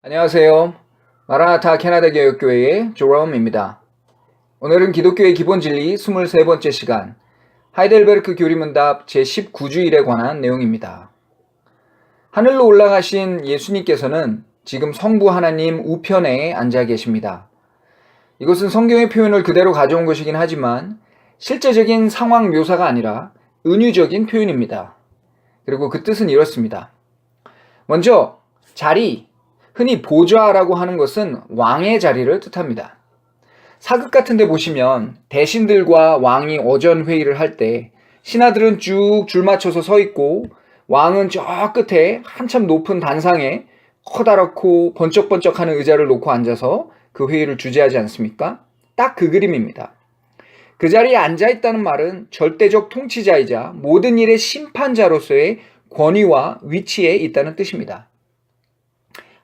안녕하세요. 마라나타 캐나다 교육교회의 조롬입니다. 오늘은 기독교의 기본 진리 23번째 시간, 하이델베르크 교리문답 제19주일에 관한 내용입니다. 하늘로 올라가신 예수님께서는 지금 성부 하나님 우편에 앉아 계십니다. 이것은 성경의 표현을 그대로 가져온 것이긴 하지만 실제적인 상황 묘사가 아니라 은유적인 표현입니다. 그리고 그 뜻은 이렇습니다. 먼저 자리, 흔히 보좌라고 하는 것은 왕의 자리를 뜻합니다. 사극 같은 데 보시면 대신들과 왕이 어전 회의를 할 때 신하들은 쭉 줄 맞춰서 서 있고 왕은 저 끝에 한참 높은 단상에 커다랗고 번쩍번쩍하는 의자를 놓고 앉아서 그 회의를 주재하지 않습니까? 딱 그 그림입니다. 그 자리에 앉아 있다는 말은 절대적 통치자이자 모든 일의 심판자로서의 권위와 위치에 있다는 뜻입니다.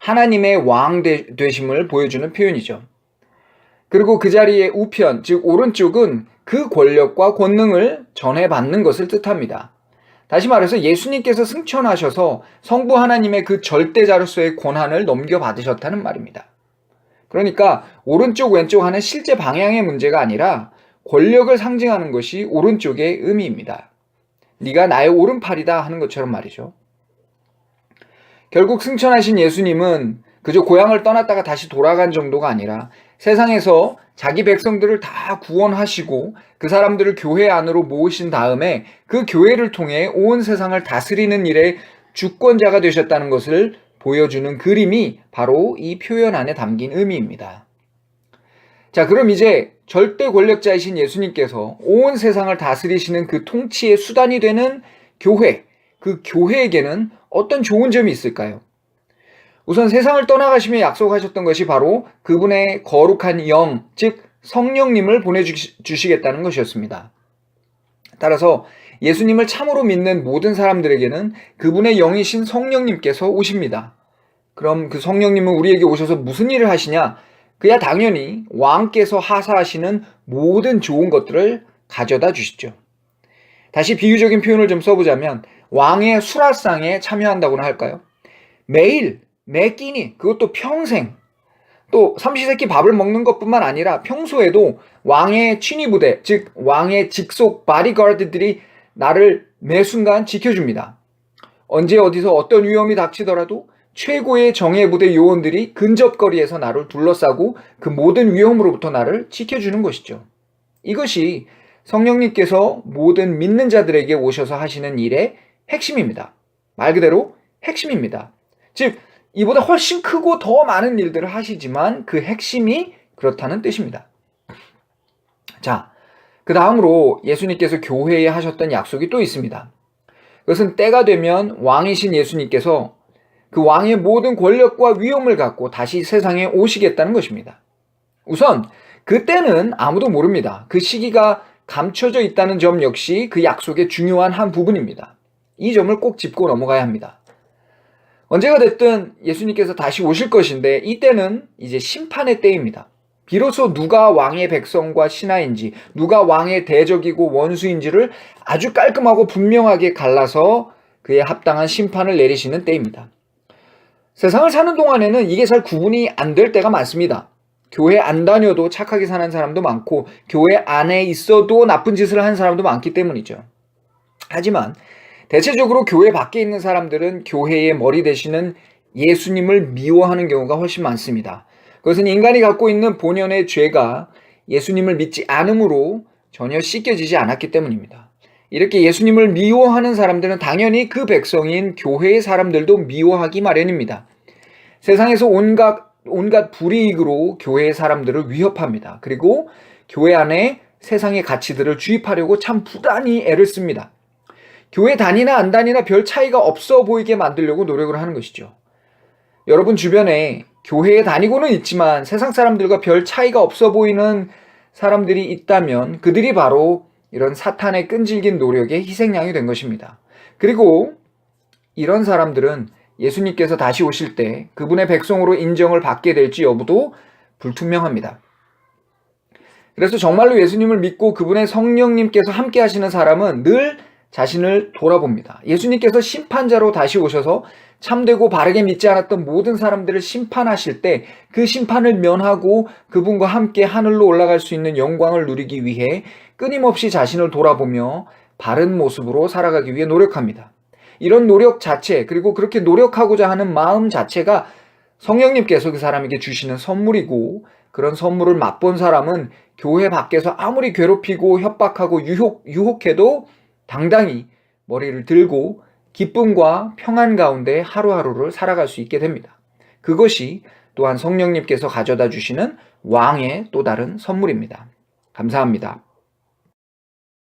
하나님의 왕 되심을 보여주는 표현이죠. 그리고 그 자리의 우편, 즉 오른쪽은 그 권력과 권능을 전해받는 것을 뜻합니다. 다시 말해서 예수님께서 승천하셔서 성부 하나님의 그 절대자로서의 권한을 넘겨받으셨다는 말입니다. 그러니까 오른쪽 왼쪽 하는 실제 방향의 문제가 아니라 권력을 상징하는 것이 오른쪽의 의미입니다. 네가 나의 오른팔이다 하는 것처럼 말이죠. 결국 승천하신 예수님은 그저 고향을 떠났다가 다시 돌아간 정도가 아니라 세상에서 자기 백성들을 다 구원하시고 그 사람들을 교회 안으로 모으신 다음에 그 교회를 통해 온 세상을 다스리는 일의 주권자가 되셨다는 것을 보여주는 그림이 바로 이 표현 안에 담긴 의미입니다. 자, 그럼 이제 절대 권력자이신 예수님께서 온 세상을 다스리시는 그 통치의 수단이 되는 교회, 그 교회에게는 어떤 좋은 점이 있을까요? 우선 세상을 떠나가시며 약속하셨던 것이 바로 그분의 거룩한 영, 즉 성령님을 보내주시겠다는 것이었습니다. 따라서 예수님을 참으로 믿는 모든 사람들에게는 그분의 영이신 성령님께서 오십니다. 그럼 그 성령님은 우리에게 오셔서 무슨 일을 하시냐? 그야 당연히 왕께서 하사하시는 모든 좋은 것들을 가져다 주시죠. 다시 비유적인 표현을 좀 써보자면 왕의 수라상에 참여한다고나 할까요? 매일, 매 끼니, 그것도 평생, 또 삼시세끼 밥을 먹는 것뿐만 아니라 평소에도 왕의 취니부대, 즉 왕의 직속 바디가드들이 나를 매 순간 지켜줍니다. 언제 어디서 어떤 위험이 닥치더라도 최고의 정예부대 요원들이 근접거리에서 나를 둘러싸고 그 모든 위험으로부터 나를 지켜주는 것이죠. 이것이 성령님께서 모든 믿는 자들에게 오셔서 하시는 일의 핵심입니다. 말 그대로 핵심입니다. 즉 이보다 훨씬 크고 더 많은 일들을 하시지만 그 핵심이 그렇다는 뜻입니다. 자, 그 다음으로 예수님께서 교회에 하셨던 약속이 또 있습니다. 그것은 때가 되면 왕이신 예수님께서 그 왕의 모든 권력과 위엄을 갖고 다시 세상에 오시겠다는 것입니다. 우선 그때는 아무도 모릅니다. 그 시기가 감춰져 있다는 점 역시 그 약속의 중요한 한 부분입니다. 이 점을 꼭 짚고 넘어가야 합니다. 언제가 됐든 예수님께서 다시 오실 것인데 이때는 이제 심판의 때입니다. 비로소 누가 왕의 백성과 신하인지, 누가 왕의 대적이고 원수인지를 아주 깔끔하고 분명하게 갈라서 그에 합당한 심판을 내리시는 때입니다. 세상을 사는 동안에는 이게 잘 구분이 안 될 때가 많습니다. 교회 안 다녀도 착하게 사는 사람도 많고 교회 안에 있어도 나쁜 짓을 하는 사람도 많기 때문이죠. 하지만 대체적으로 교회 밖에 있는 사람들은 교회의 머리 되시는 예수님을 미워하는 경우가 훨씬 많습니다. 그것은 인간이 갖고 있는 본연의 죄가 예수님을 믿지 않음으로 전혀 씻겨지지 않았기 때문입니다. 이렇게 예수님을 미워하는 사람들은 당연히 그 백성인 교회의 사람들도 미워하기 마련입니다. 세상에서 온갖 불이익으로 교회의 사람들을 위협합니다. 그리고 교회 안에 세상의 가치들을 주입하려고 참 부단히 애를 씁니다. 교회 다니나 안 다니나 별 차이가 없어 보이게 만들려고 노력을 하는 것이죠. 여러분 주변에 교회에 다니고는 있지만 세상 사람들과 별 차이가 없어 보이는 사람들이 있다면 그들이 바로 이런 사탄의 끈질긴 노력의 희생양이 된 것입니다. 그리고 이런 사람들은 예수님께서 다시 오실 때 그분의 백성으로 인정을 받게 될지 여부도 불투명합니다. 그래서 정말로 예수님을 믿고 그분의 성령님께서 함께 하시는 사람은 늘 자신을 돌아봅니다. 예수님께서 심판자로 다시 오셔서 참되고 바르게 믿지 않았던 모든 사람들을 심판하실 때 그 심판을 면하고 그분과 함께 하늘로 올라갈 수 있는 영광을 누리기 위해 끊임없이 자신을 돌아보며 바른 모습으로 살아가기 위해 노력합니다. 이런 노력 자체, 그리고 그렇게 노력하고자 하는 마음 자체가 성령님께서 그 사람에게 주시는 선물이고, 그런 선물을 맛본 사람은 교회 밖에서 아무리 괴롭히고 협박하고 유혹해도 당당히 머리를 들고 기쁨과 평안 가운데 하루하루를 살아갈 수 있게 됩니다. 그것이 또한 성령님께서 가져다 주시는 왕의 또 다른 선물입니다. 감사합니다.